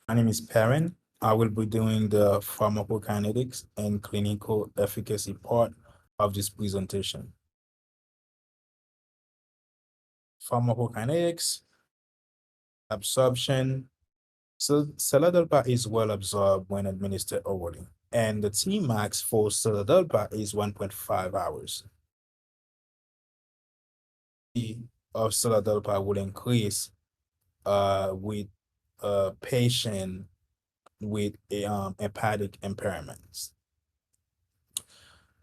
My name is Perin. I will be doing the pharmacokinetics and clinical efficacy part of this presentation. Pharmacokinetics, absorption. So seladelpa is well absorbed when administered orally, and the Tmax for seladelpa is 1.5 hours. The of seladelpa will increase with a patient with hepatic impairments.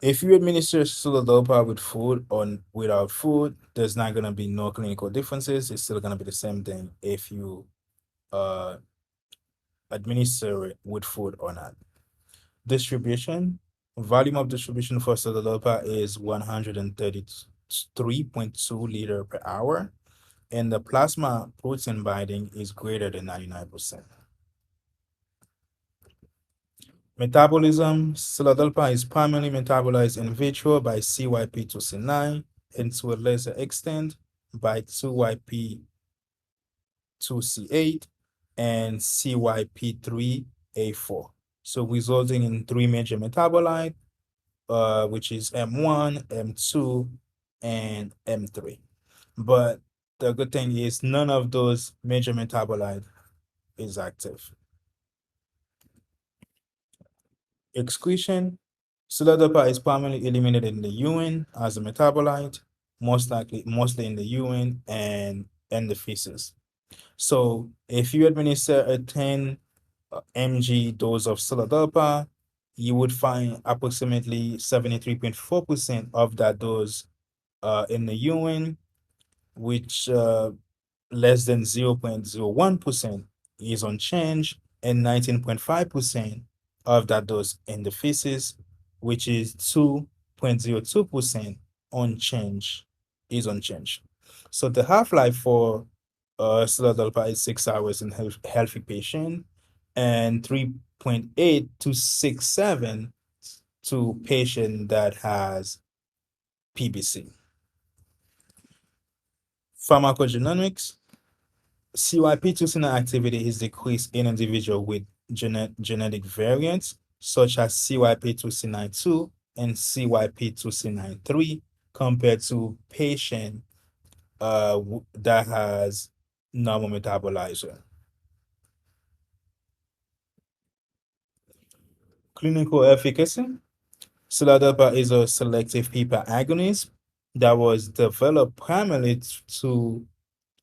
If you administer pseudodopa with food or without food, there's not gonna be no clinical differences. It's still gonna be the same thing if you uh administer it with food or not. Distribution, volume of distribution for pseudodopa is 133.2 liter per hour, and the plasma protein binding is greater than 99%. Metabolism, seladelpa is primarily metabolized in vitro by CYP2C9 and to a lesser extent by 2YP2C8 and CYP3A4. So resulting in three major metabolites, which is M1, M2, and M3. But the good thing is none of those major metabolites is active. Excretion, pseudodopa is primarily eliminated in the urine as a metabolite, mostly in the urine and the feces. So if you administer a 10 mg dose of pseudodopa, you would find approximately 73.4% of that dose in the urine, which less than 0.01% is unchanged, and 19.5% of that dose in the feces, which is 2.02% unchanged, is unchanged. So the half-life for seladelpa is 6 hours in healthy patient and 3.8 to 6.7 to patient that has PBC. Pharmacogenomics, CYP2C9 activity is decreased in individuals with genetic variants such as CYP2C92 and CYP2C93 compared to patient that has normal metabolizer. Clinical efficacy. Seladelpa is a selective PPA agonist that was developed primarily to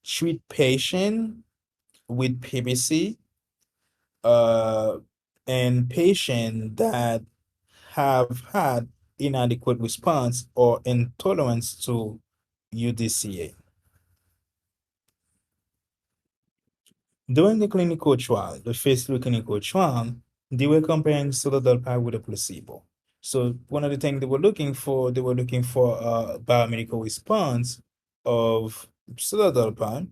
treat patients with PBC uh, and patients that have had inadequate response or intolerance to UDCA. During the clinical trial, the phase 3 clinical trial, they were comparing seladelpa with a placebo. So one of the things they were looking for a biomedical response of seladelpa,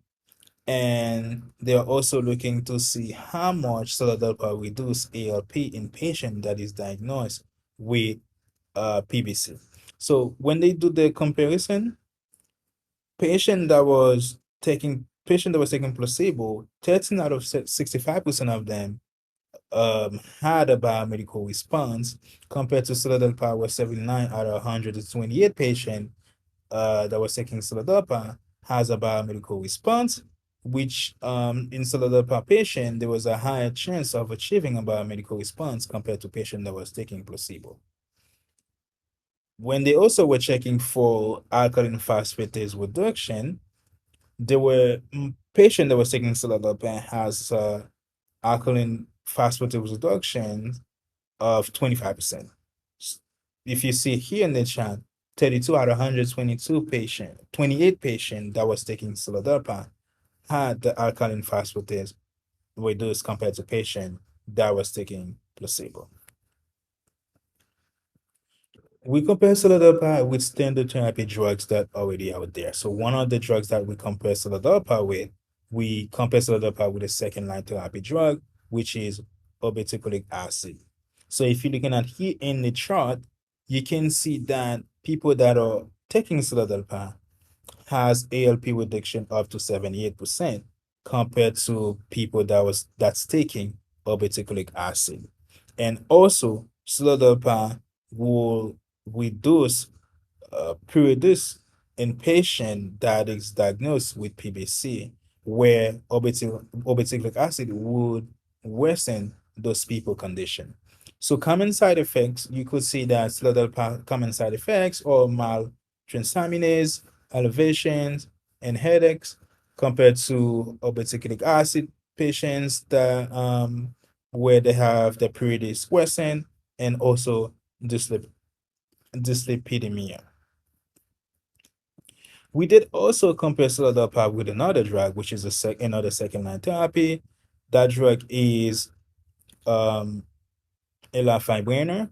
and they are also looking to see how much seladelpa reduce ALP in patient that is diagnosed with PBC. So when they do the comparison, patient that was taking placebo, 13 out of 65% of them had a biomedical response compared to seladelpa, where 79 out of 128 patients that was taking seladelpa has a biomedical response, which in seladelpa patient, there was a higher chance of achieving a biomedical response compared to patient that was taking placebo. When they also were checking for alkaline phosphatase reduction, there were patient that was taking seladelpa has alkaline phosphatase reduction of 25%. If you see here in the chart, 32 out of 122 patient, 28 patient that was taking seladelpa had the alkaline phosphatase reduced compared to patient that was taking placebo. We compare seladelpa with standard therapy drugs that already out there. So one of the drugs that we compare seladelpa with, we compare seladelpa with a second line therapy drug, which is obeticholic acid. So if you're looking at here in the chart, you can see that people that are taking seladelpa has ALP reduction up to 78%, compared to people that's taking obeticholic acid. And also, seladelpar will reduce prereduce in patient that is diagnosed with PBC, where obeticholic acid would worsen those people condition. So common side effects, you could see that common side effects or mild transaminase, elevations, and headaches compared to obeticholic acid patients that where they have the prereduce worsen and also dyslip- dyslipidemia. We did also compare seladelpar with another drug, which is another second line therapy. That drug is um, elafibranor.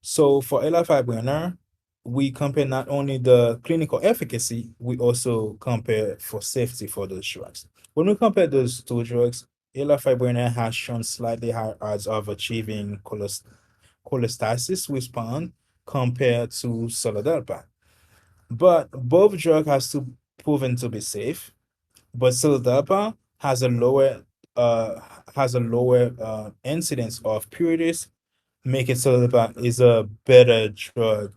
So for elafibranor, we compare not only the clinical efficacy, we also compare for safety for those drugs. When we compare those two drugs, elafibranor has shown slightly higher odds of achieving cholestasis response compared to seladelpar. But both drugs has to proven to be safe. But sildapa uh has a lower incidence of purities, making sildapa is a better drug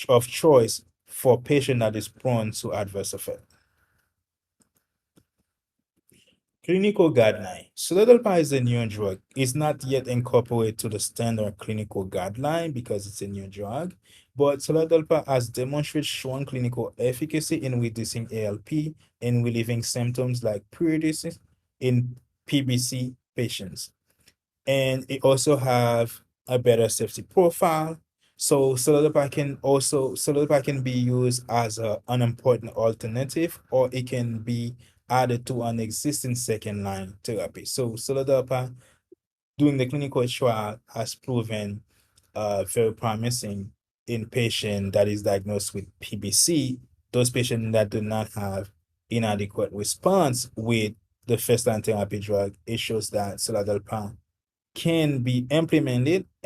of choice for patient that is prone to adverse effect. Clinical guideline. Seladelpar is a new drug. It's not yet incorporated to the standard clinical guideline because it's a new drug. But seladelpar has demonstrated strong clinical efficacy in reducing ALP and relieving symptoms like pruritus in PBC patients. And it also have a better safety profile. So solidified can be used as an important alternative, or it can be added to an existing second line therapy. So solidified doing the clinical trial has proven very promising in patient that is diagnosed with PBC, those patients that do not have inadequate response with the first line therapy drug. It shows that seladelpar can be implemented